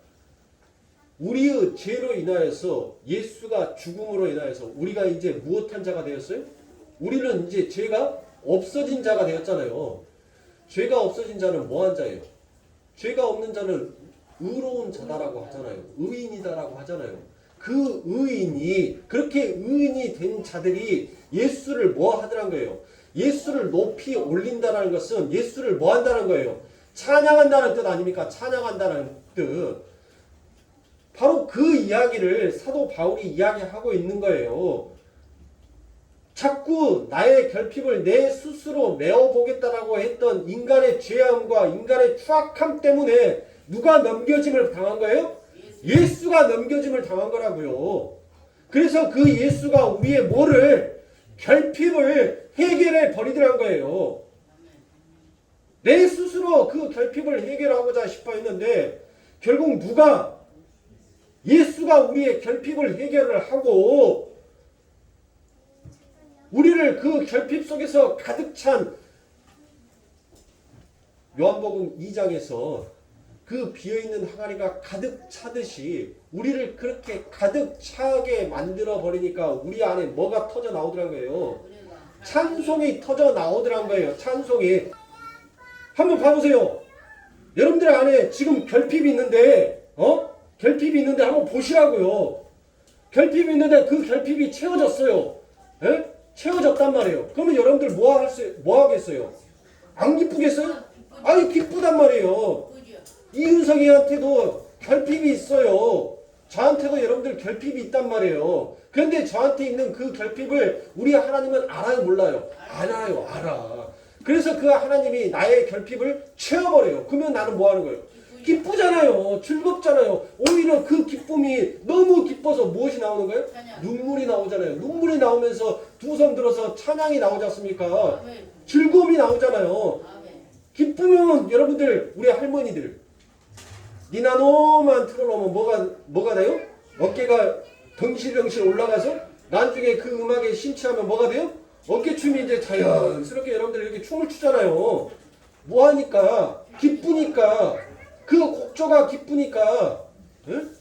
우리의 죄로 인하여서 예수가 죽음으로 인하여서 우리가 이제 무엇한 자가 되었어요? 우리는 이제 죄가 없어진 자가 되었잖아요. 죄가 없어진 자는 뭐한 자예요? 죄가 없는 자는 의로운 자다라고 하잖아요. 의인이다라고 하잖아요. 그 의인이 그렇게 의인이 된 자들이 예수를 뭐 하더란 거예요? 예수를 높이 올린다는 것은 예수를 뭐 한다는 거예요? 찬양한다는 뜻 아닙니까? 찬양한다는 뜻. 바로 그 이야기를 사도 바울이 이야기하고 있는 거예요. 자꾸 나의 결핍을 내 스스로 메어보겠다라고 했던 인간의 죄함과 인간의 추악함 때문에 누가 넘겨짐을 당한 거예요? 예수가 넘겨짐을 당한 거라고요. 그래서 그 예수가 우리의 뭐를? 결핍을 해결해 버리더란 거예요. 내 스스로 그 결핍을 해결하고자 싶어 했는데 결국 누가? 예수가 우리의 결핍을 해결을 하고 우리를 그 결핍 속에서 가득 찬 요한복음 2장에서 그 비어있는 항아리가 가득 차듯이 우리를 그렇게 가득 차게 만들어 버리니까 우리 안에 뭐가 터져 나오더란 거예요. 찬송이 터져 나오더란 거예요. 찬송이. 한번 봐보세요. 여러분들 안에 지금 결핍이 있는데 결핍이 있는데 한번 보시라고요. 결핍이 있는데 그 결핍이 채워졌어요. 에? 채워졌단 말이에요. 그러면 여러분들 뭐 하겠어요? 안 기쁘겠어요? 아니 기쁘단 말이에요. 이윤석이한테도 결핍이 있어요. 저한테도 여러분들 결핍이 있단 말이에요. 그런데 저한테 있는 그 결핍을 우리 하나님은 알아요 몰라요? 알아요. 알아. 그래서 그 하나님이 나의 결핍을 채워버려요. 그러면 나는 뭐 하는 거예요? 기쁘잖아요. 즐겁잖아요. 오히려 그 기쁨이 너무 기뻐서 무엇이 나오는 거예요? 눈물이 나오잖아요. 눈물이 나오면서 두 손 들어서 찬양이 나오지 않습니까? 즐거움이 나오잖아요. 기쁘면 여러분들 우리 할머니들 니나노만 틀어놓으면 뭐가 돼요? 어깨가 덩실덩실 올라가서 나중에 그 음악에 심취하면 뭐가 돼요? 어깨춤이 이제 자연스럽게 여러분들 이렇게 춤을 추잖아요. 뭐 하니까? 기쁘니까. 그 곡조가 기쁘니까. 응?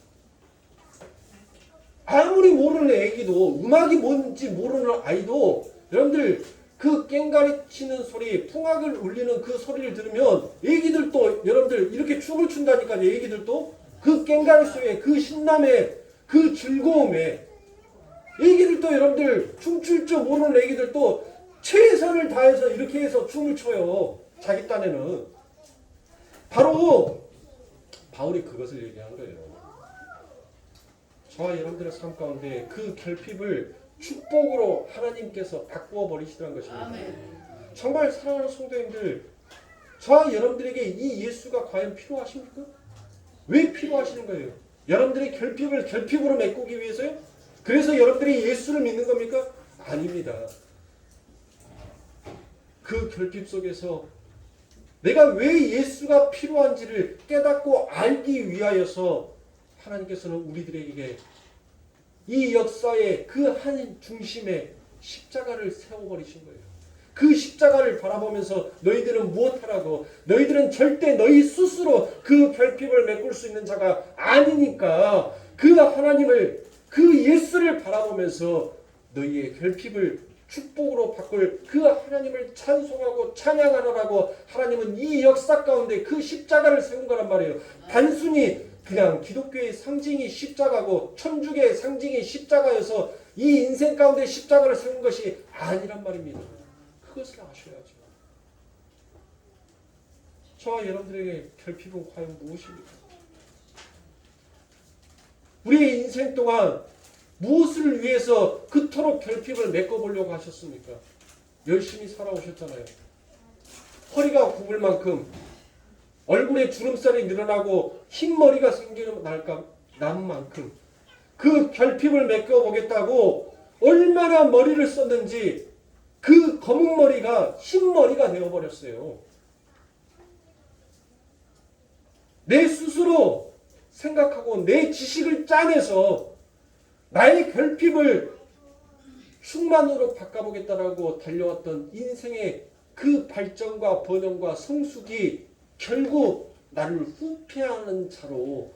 아무리 모르는 애기도, 음악이 뭔지 모르는 아이도 여러분들 그 깽가리 치는 소리, 풍악을 울리는 그 소리를 들으면 애기들도 여러분들 이렇게 춤을 춘다니까요. 애기들도 그 깽가리 소리에 그 신남에 그 즐거움에 애기들도 여러분들 춤출 줄 모르는 애기들도 최선을 다해서 이렇게 해서 춤을 춰요. 자기 딴에는. 바로 바울이 그것을 얘기한 거예요. 저와 여러분들의 삶 가운데 그 결핍을 축복으로 하나님께서 바꾸어 버리시더란 것입니다. 정말 사랑하는 성도님들, 저와 여러분들에게 이 예수가 과연 필요하십니까? 왜 필요하시는 거예요? 여러분들의 결핍을 결핍으로 메꾸기 위해서요? 그래서 여러분들이 예수를 믿는 겁니까? 아닙니다. 그 결핍 속에서 내가 왜 예수가 필요한지를 깨닫고 알기 위하여서 하나님께서는 우리들에게 이 역사의 그 한 중심에 십자가를 세워버리신 거예요. 그 십자가를 바라보면서 너희들은 무엇하라고? 너희들은 절대 너희 스스로 그 결핍을 메꿀 수 있는 자가 아니니까 그 하나님을, 그 예수를 바라보면서 너희의 결핍을 축복으로 바꿀 그 하나님을 찬송하고 찬양하라고 하나님은 이 역사 가운데 그 십자가를 세운 거란 말이에요. 단순히 그냥 기독교의 상징이 십자가고 천주교의 상징이 십자가여서 이 인생 가운데 십자가를 세운 것이 아니란 말입니다. 그것을 아셔야죠. 저와 여러분들에게 결핍은 과연 무엇입니까? 우리의 인생 동안 무엇을 위해서 그토록 결핍을 메꿔보려고 하셨습니까? 열심히 살아오셨잖아요. 허리가 굽을 만큼, 얼굴에 주름살이 늘어나고 흰머리가 생기는 만큼 그 결핍을 메꿔보겠다고 얼마나 머리를 썼는지 그 검은 머리가 흰머리가 되어버렸어요. 내 스스로 생각하고 내 지식을 짜내서 나의 결핍을 충만으로 바꿔보겠다라고 달려왔던 인생의 그 발전과 번영과 성숙이 결국 나를 후퇴하는 자로,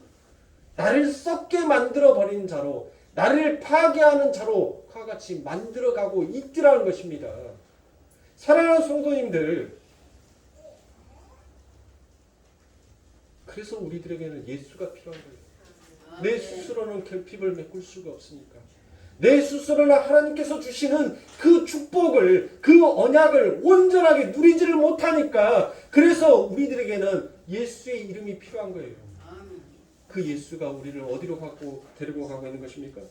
나를 썩게 만들어버리는 자로, 나를 파괴하는 자로 그와 같이 만들어가고 있더라는 것입니다. 사랑하는 성도님들, 그래서 우리들에게는 예수가 필요한 거예요. 내 스스로는 결핍을 메꿀 수가 없으니까. 내 스스로는 하나님께서 주시는 그 축복을, 그 언약을 온전하게 누리지를 못하니까 그래서 우리들에게는 예수의 이름이 필요한 거예요. 그 예수가 우리를 어디로 데리고 가고 있는 것입니까?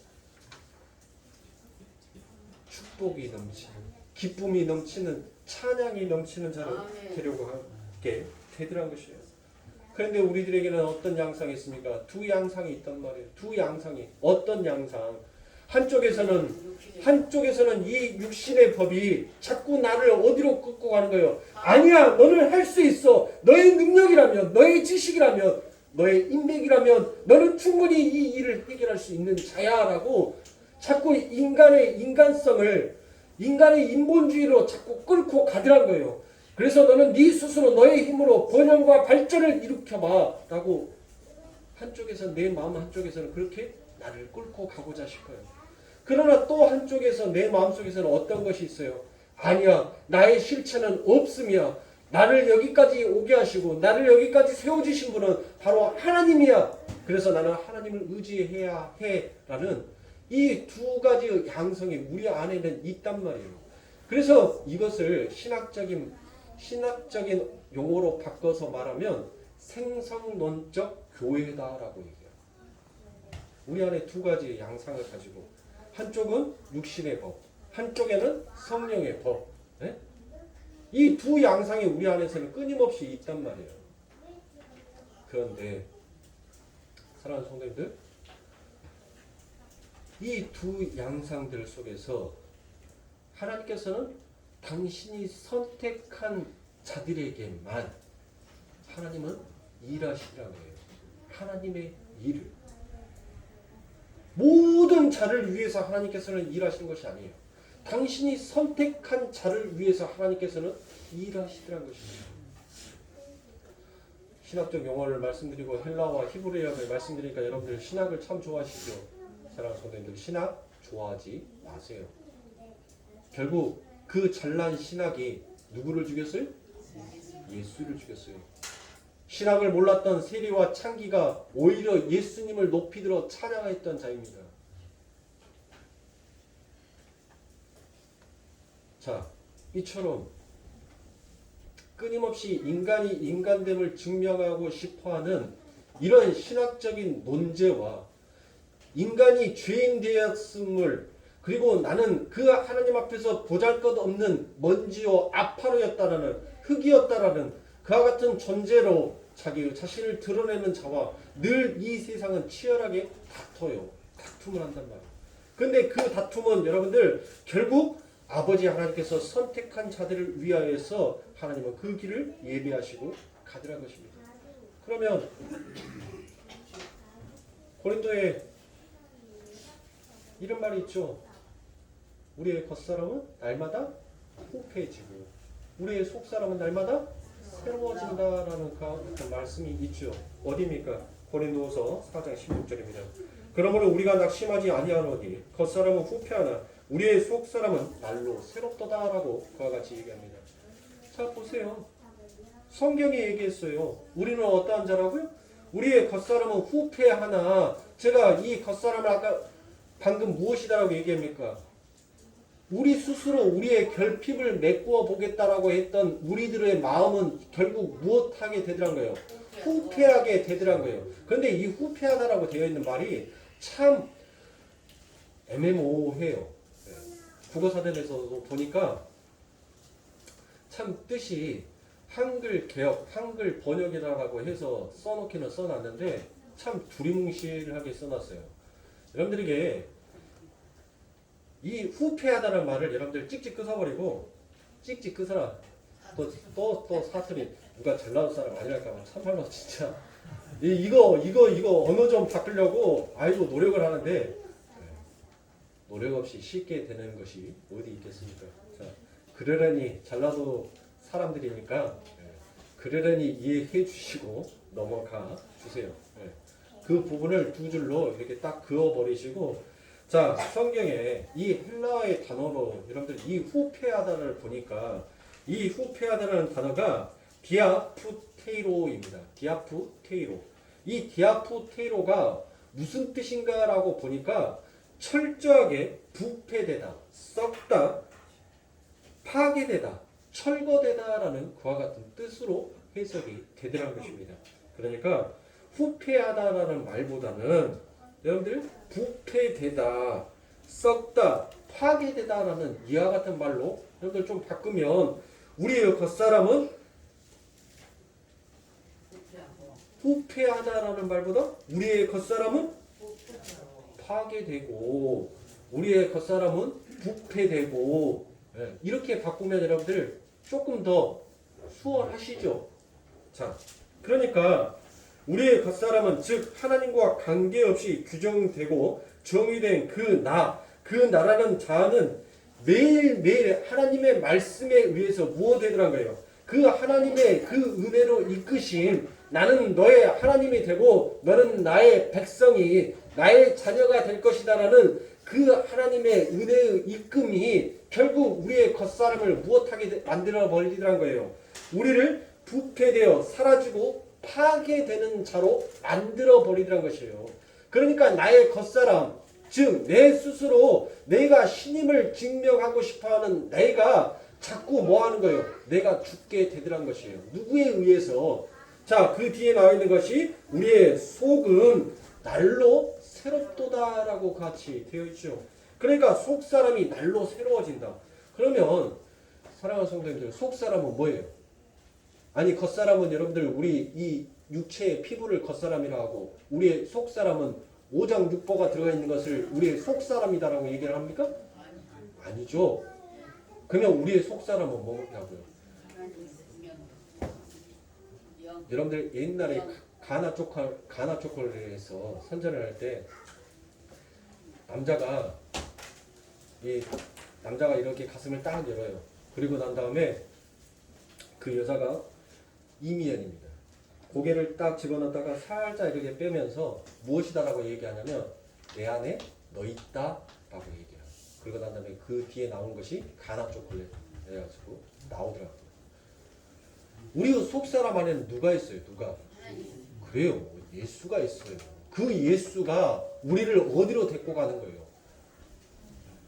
축복이 넘치는, 기쁨이 넘치는, 찬양이 넘치는 자로 데려가게 되더란 것이에요. 그런데 우리들에게는 어떤 양상이 있습니까? 두 양상이 있단 말이에요. 두 양상이. 어떤 양상? 한쪽에서는 이 육신의 법이 자꾸 나를 어디로 끌고 가는 거예요. 아니야, 너는 할 수 있어. 너의 능력이라면, 너의 지식이라면, 너의 인맥이라면 너는 충분히 이 일을 해결할 수 있는 자야라고 자꾸 인간의 인간성을, 인간의 인본주의로 자꾸 끌고 가더란 거예요. 그래서 너는 네 스스로 너의 힘으로 번영과 발전을 일으켜봐 라고 한쪽에서, 내 마음 한쪽에서는 그렇게 나를 끌고 가고자 싶어요. 그러나 또 한쪽에서 내 마음속에서는 어떤 것이 있어요. 아니야, 나의 실체는 없음이야. 나를 여기까지 오게 하시고 나를 여기까지 세워주신 분은 바로 하나님이야. 그래서 나는 하나님을 의지해야 해 라는 이 두 가지 양성이 우리 안에는 있단 말이에요. 그래서 이것을 신학적인 용어로 바꿔서 말하면 생성론적 교회다라고 얘기해요. 우리 안에 두 가지 양상을 가지고 한쪽은 육신의 법, 한쪽에는 성령의 법. 네? 이 두 양상이 우리 안에서는 끊임없이 있단 말이에요. 그런데 사랑하는 성도님들, 이 두 양상들 속에서 하나님께서는 당신이 선택한 자들에게만 하나님은 일하시라고 해요. 하나님의 일을. 모든 자를 위해서 하나님께서는 일하시는 것이 아니에요. 당신이 선택한 자를 위해서 하나님께서는 일하시더라는 것입니다. 신학적 용어를 말씀드리고 헬라어와 히브리어를 말씀드리니까 여러분들 신학을 참 좋아하시죠? 사랑하는 성도님들, 신학 좋아하지 마세요. 결국 그 잘난 신학이 누구를 죽였어요? 예수를 죽였어요. 신학을 몰랐던 세리와 창기가 오히려 예수님을 높이 들어 찬양했던 자입니다. 자, 이처럼 끊임없이 인간이 인간됨을 증명하고 싶어하는 이런 신학적인 논제와 인간이 죄인 되었음을, 그리고 나는 그 하나님 앞에서 보잘것없는 먼지요 아파로였다라는, 흙이었다라는 그와 같은 존재로 자기 자신을 드러내는 자와 늘 이 세상은 치열하게 다퉈요. 다툼을 한단 말이에요. 근데 그 다툼은 여러분들 결국 아버지 하나님께서 선택한 자들을 위하여서 하나님은 그 길을 예비하시고 가더라는 것입니다. 그러면 고린도에 이런 말이 있죠. 우리의 겉사람은 날마다 후패해지고 우리의 속사람은 날마다 새로워진다라는 그 말씀이 있죠. 어디입니까? 고린도서 4장 16절입니다. 그러므로 우리가 낙심하지 아니하노니 겉사람은 후패하나 우리의 속사람은 날로 새롭도다라고 그와 같이 얘기합니다. 자, 보세요. 성경이 얘기했어요. 우리는 어떠한 자라고요? 우리의 겉사람은 후패하나, 제가 이 겉사람을 아까 방금 무엇이다라고 얘기합니까? 우리 스스로 우리의 결핍을 메꾸어 보겠다라고 했던 우리들의 마음은 결국 무엇하게 되더란 거예요? 후패하게 되더란 거예요. 그런데 이 후패하다라고 되어 있는 말이 참 애매모호해요. 국어사전에서도 보니까 참 뜻이 한글 개혁, 한글 번역이라고 해서 써놓기는 써놨는데 참 두리뭉실하게 써놨어요. 여러분들에게 이 후패하다는 말을 여러분들 찍찍 끄서버리고, 찍찍 끄서라. 또 사투리 누가 전라도 사람 아니랄까봐 참말로 진짜 이거 언어 좀 바꾸려고 아이고 노력을 하는데 노력 없이 쉽게 되는 것이 어디 있겠습니까? 자, 그러려니 전라도 사람들이니까 그러려니 이해해 주시고 넘어가 주세요. 그 부분을 두 줄로 이렇게 딱 그어버리시고, 자, 성경에 이 헬라어의 단어로 여러분들 이 후패하다를 보니까 이 후패하다라는 단어가 디아푸테이로입니다. 디아푸테이로. 이 디아푸테이로가 무슨 뜻인가라고 보니까 철저하게 부패되다, 썩다, 파괴되다, 철거되다라는 그와 같은 뜻으로 해석이 되더라는 것입니다. 그러니까 후패하다라는 말보다는 여러분들 부패되다, 썩다, 파괴되다라는 이와 같은 말로 여러분들 좀 바꾸면 우리의 겉사람은 후패하다라는 말보다 우리의 겉사람은 파괴되고 우리의 겉사람은 부패되고, 이렇게 바꾸면 여러분들 조금 더 수월하시죠. 자, 그러니까 우리의 겉사람은 즉 하나님과 관계없이 규정되고 정의된 그 나라는 자는 매일매일 하나님의 말씀에 의해서 무엇되더란 거예요? 그 하나님의 그 은혜로 이끄신, 나는 너의 하나님이 되고 너는 나의 백성이, 나의 자녀가 될 것이다라는 그 하나님의 은혜의 이끔이 결국 우리의 겉사람을 무엇하게 만들어 버리더란 거예요. 우리를 부패되어 사라지고 파괴되는 자로 만들어 버리더란 것이에요. 그러니까 나의 겉사람, 즉 내 스스로 내가 신임을 증명하고 싶어하는 내가 자꾸 뭐 하는 거예요? 내가 죽게 되더란 것이에요. 누구에 의해서? 자, 그 뒤에 나와 있는 것이 우리의 속은 날로 새롭도다라고 같이 되어 있죠. 그러니까 속사람이 날로 새로워진다. 그러면 사랑하는 성도님들, 속사람은 뭐예요? 아니, 겉사람은 여러분들 우리 이 육체의 피부를 겉사람이라 하고 우리의 속사람은 오장육부가 들어가 있는 것을 우리의 속사람이다라고 얘기를 합니까? 아니죠. 그러면 우리의 속사람은 뭐냐고요? 여러분들 옛날에 가나 초콜릿에서 선전을 할 때 남자가 이렇게 가슴을 딱 열어요. 그리고 난 다음에 그 여자가 이미연입니다. 고개를 딱 집어넣다가 살짝 이렇게 빼면서 무엇이다라고 얘기하냐면 내 안에 너 있다라고 얘기해요. 그리고 난 다음에 그 뒤에 나온 것이 가나 초콜릿 해가지고 나오더라고요. 우리 속사람 안에는 누가 있어요? 누가? 그래요. 예수가 있어요. 그 예수가 우리를 어디로 데리고 가는 거예요?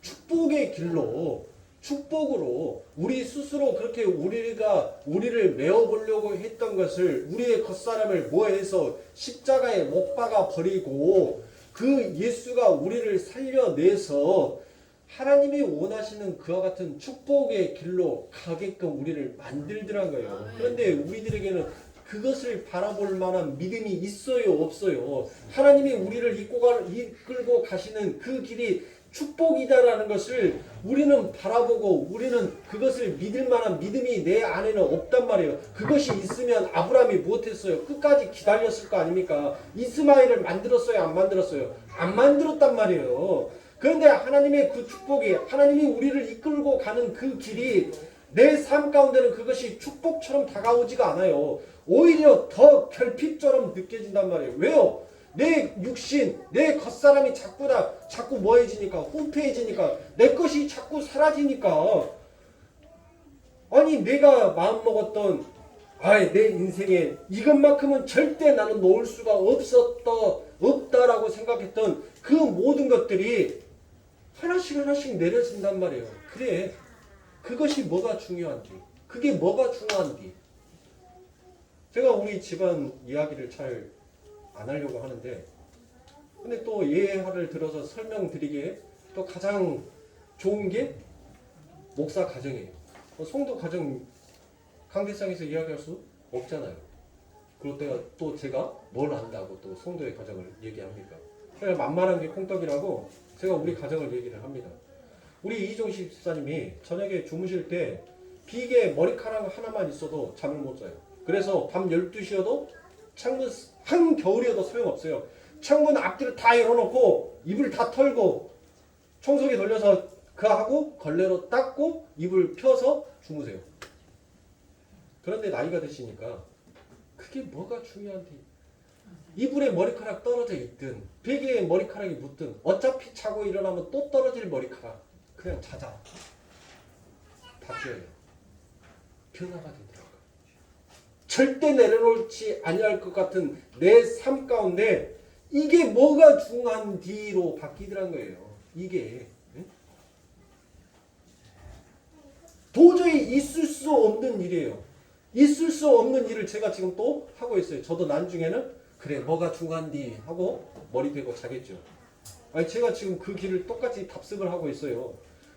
축복의 길로, 축복으로 우리 스스로 그렇게 우리를 메어보려고 했던 것을 우리의 겉사람을 뭐해서 십자가에 못 박아 버리고 그 예수가 우리를 살려내서 하나님이 원하시는 그와 같은 축복의 길로 가게끔 우리를 만들더란 거예요. 그런데 우리들에게는 그것을 바라볼 만한 믿음이 있어요, 없어요? 하나님이 우리를 이끌고 가시는 그 길이 축복이다라는 것을 우리는 바라보고 우리는 그것을 믿을 만한 믿음이 내 안에는 없단 말이에요. 그것이 있으면 아브라함이 무엇했어요? 끝까지 기다렸을 거 아닙니까? 이스마엘을 만들었어요? 안 만들었어요? 안 만들었단 말이에요. 그런데 하나님의 그 축복이 하나님이 우리를 이끌고 가는 그 길이 내 삶 가운데는 그것이 축복처럼 다가오지가 않아요. 오히려 더 결핍처럼 느껴진단 말이에요. 왜요? 내 육신, 내 겉사람이 자꾸 뭐해지니까, 후패해지니까, 내 것이 자꾸 사라지니까. 아니, 내가 마음먹었던, 내 인생에 이것만큼은 절대 나는 놓을 수가 없다라고 생각했던 그 모든 것들이 하나씩 내려진단 말이에요. 그래, 그것이 뭐가 중요한지, 그게 뭐가 중요한지. 제가 우리 집안 이야기를 잘 안 하려고 하는데 근데 또 예화를 들어서 설명드리기에 또 가장 좋은 게 목사 가정이에요. 성도 가정 강대상에서 이야기할 수 없잖아요. 그리고 또 제가 뭘 안다고 또 성도의 가정을 얘기합니까? 그냥 만만한 게 콩떡이라고 제가 우리 가정을 얘기를 합니다. 우리 이종식 집사님이 저녁에 주무실 때 비계 머리카락 하나만 있어도 잠을 못 자요. 그래서 밤 12시여도 창문 한겨울이어도 소용없어요. 창문 앞뒤를 다 열어놓고 이불 다 털고 청소기 돌려서 하고 걸레로 닦고 이불 펴서 주무세요. 그런데 나이가 드시니까 그게 뭐가 중요한지 이불에 머리카락 떨어져 있든 베개에 머리카락이 묻든 어차피 자고 일어나면 또 떨어질 머리카락 그냥 자자. 바뀌어요. 변화가 되더라고요. 절대 내려놓지 아니할 것 같은 내 삶 가운데 이게 뭐가 중요한지로 바뀌더란 거예요. 이게 도저히 있을 수 없는 일이에요. 있을 수 없는 일을 제가 지금 또 하고 있어요. 저도 나중에는 그래 뭐가 중요한디 하고 머리 대고 자겠죠. 아니 제가 지금 그 길을 똑같이 답습을 하고 있어요.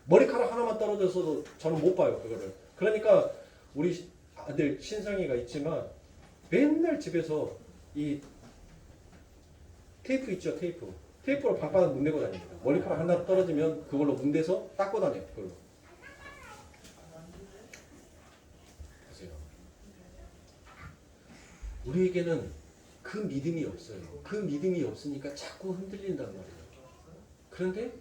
머리카락 하나만 떨어져서도 저는 못 봐요 그거를. 그러니까 우리 아들 신성이가 있지만 맨날 집에서 이 테이프 있죠 테이프로 방바닥 문대고 다닙니다. 머리카락 하나 떨어지면 그걸로 문대서 닦고 다녀요. 그걸로. 보세요. 우리에게는 그 믿음이 없어요. 그 믿음이 없으니까 자꾸 흔들린단 말이에요. 그런데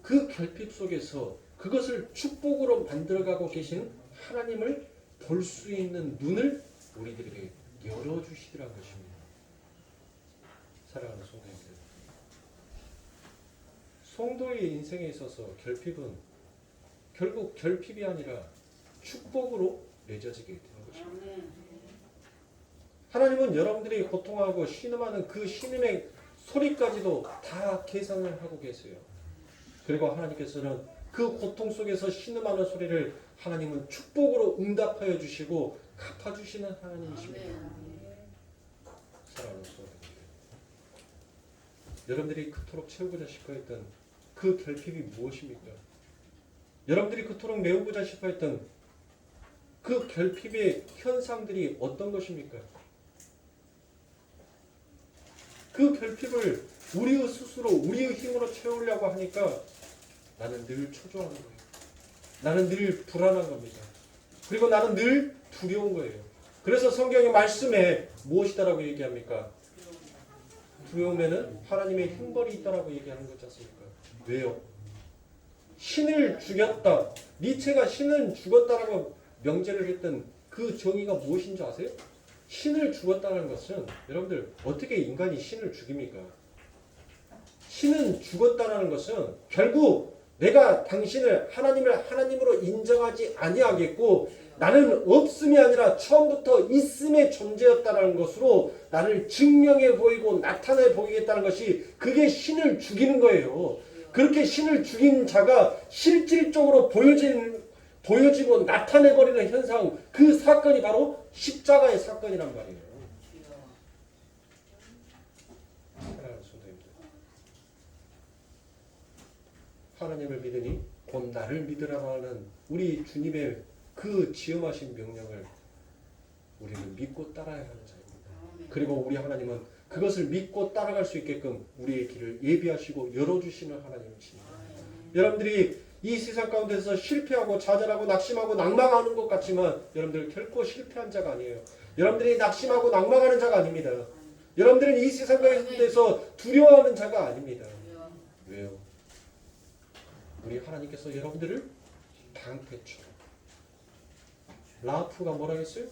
그 결핍 속에서 그것을 축복으로 만들어가고 계신 하나님을 볼 수 있는 눈을 우리들에게 열어주시더란 것입니다. 사랑하는 성도님들. 성도의 인생에 있어서 결핍은 결국 결핍이 아니라 축복으로 맺어지게 되는 것입니다. 하나님은 여러분들이 고통하고 신음하는 그 신음의 소리까지도 다 계산을 하고 계세요. 그리고 하나님께서는 그 고통 속에서 신음하는 소리를 하나님은 축복으로 응답하여 주시고 갚아주시는 하나님이십니다. 사랑하는 성도님들, 여러분들이 그토록 채우고자 싶어했던 그 결핍이 무엇입니까? 여러분들이 그토록 메우고자 싶어했던 그 결핍의 현상들이 어떤 것입니까? 그 결핍을 우리의 스스로 우리의 힘으로 채우려고 하니까 나는 늘 초조한 거예요. 나는 늘 불안한 겁니다. 그리고 나는 늘 두려운 거예요. 그래서 성경의 말씀에 무엇이다라고 얘기합니까? 두려움에는 하나님의 형벌이 있다라고 얘기하는 거지 않습니까? 왜요? 신을 죽였다. 니체가 신은 죽었다라고 명제를 했던 그 정의가 무엇인 줄 아세요? 신을 죽었다는 것은 여러분들 어떻게 인간이 신을 죽입니까? 신은 죽었다는 것은 결국 내가 당신을 하나님을 하나님으로 인정하지 아니하겠고 나는 없음이 아니라 처음부터 있음의 존재였다는 것으로 나를 증명해 보이고 나타내 보이겠다는 것이 그게 신을 죽이는 거예요. 그렇게 신을 죽인 자가 실질적으로 보여지고 나타내버리는 현상, 그 사건이 바로 십자가의 사건이란 말이에요. 하나님을 믿으니 곧 나를 믿으라는 우리 주님의 그 지엄하신 명령을 우리는 믿고 따라야 하는 자입니다. 그리고 우리 하나님은 그것을 믿고 따라갈 수 있게끔 우리의 길을 예비하시고 열어주시는 하나님이십니다. 여러분들이 이 세상 가운데서 실패하고 좌절하고 낙심하고 낙망하는 것 같지만 여러분들 결코 실패한 자가 아니에요. 여러분들이 낙심하고 낙망하는 자가 아닙니다. 여러분들은 이 세상 가운데서 두려워하는 자가 아닙니다. 왜요? 우리 하나님께서 여러분들을 방패처럼 라프가 뭐라 했어요?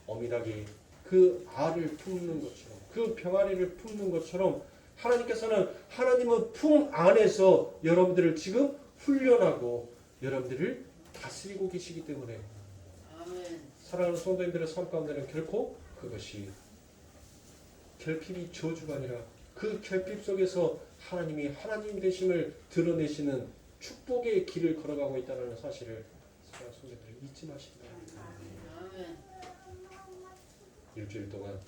어미닭이 그 알을 품는 것처럼 그 병아리를 품는 것처럼 하나님께서는 하나님의 품 안에서 여러분들을 지금 훈련하고 여러분들을 다스리고 계시기 때문에 사랑하는 성도님들의 삶 가운데는 결코 그것이 결핍이 저주가 아니라 그 결핍 속에서 하나님이 하나님 되심을 드러내시는 축복의 길을 걸어가고 있다는 사실을 사랑하는 성도님들 잊지 마시기 바랍니다. 일주일 동안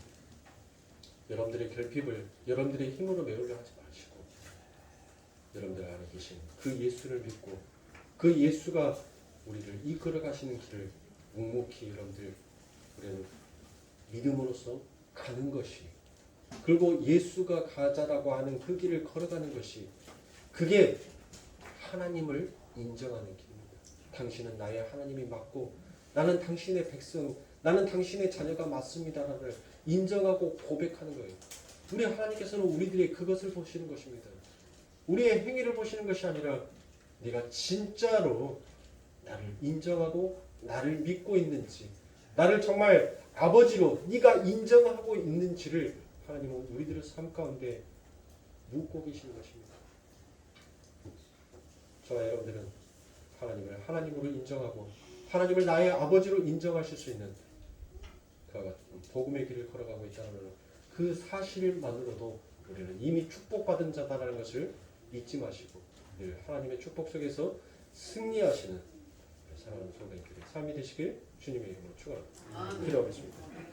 여러분들의 결핍을 여러분들의 힘으로 메우려 하지 마시고 여러분들 안에 계신 그 예수를 믿고 그 예수가 우리를 이끌어 가시는 길을 묵묵히 여러분들 우리는 믿음으로써 가는 것이 그리고 예수가 가자라고 하는 그 길을 걸어가는 것이 그게 하나님을 인정하는 길입니다. 당신은 나의 하나님이 맞고 나는 당신의 백성 나는 당신의 자녀가 맞습니다라는 인정하고 고백하는 거예요. 우리 하나님께서는 우리들의 그것을 보시는 것입니다. 우리의 행위를 보시는 것이 아니라 네가 진짜로 나를 인정하고 나를 믿고 있는지 나를 정말 아버지로 네가 인정하고 있는지를 하나님은 우리들의 삶 가운데 묻고 계시는 것입니다. 저와 여러분들은 하나님을 하나님으로 인정하고 하나님을 나의 아버지로 인정하실 수 있는 그와 같은 복음의 길을 걸어가고 있다는 그 사실만으로도 우리는 이미 축복받은 자다라는 것을 잊지 마시고 늘 하나님의 축복 속에서 승리하시는 사랑하는 성도님들의 삶이 되시길 주님의 이름으로 축원합니다. 기도하겠습니다.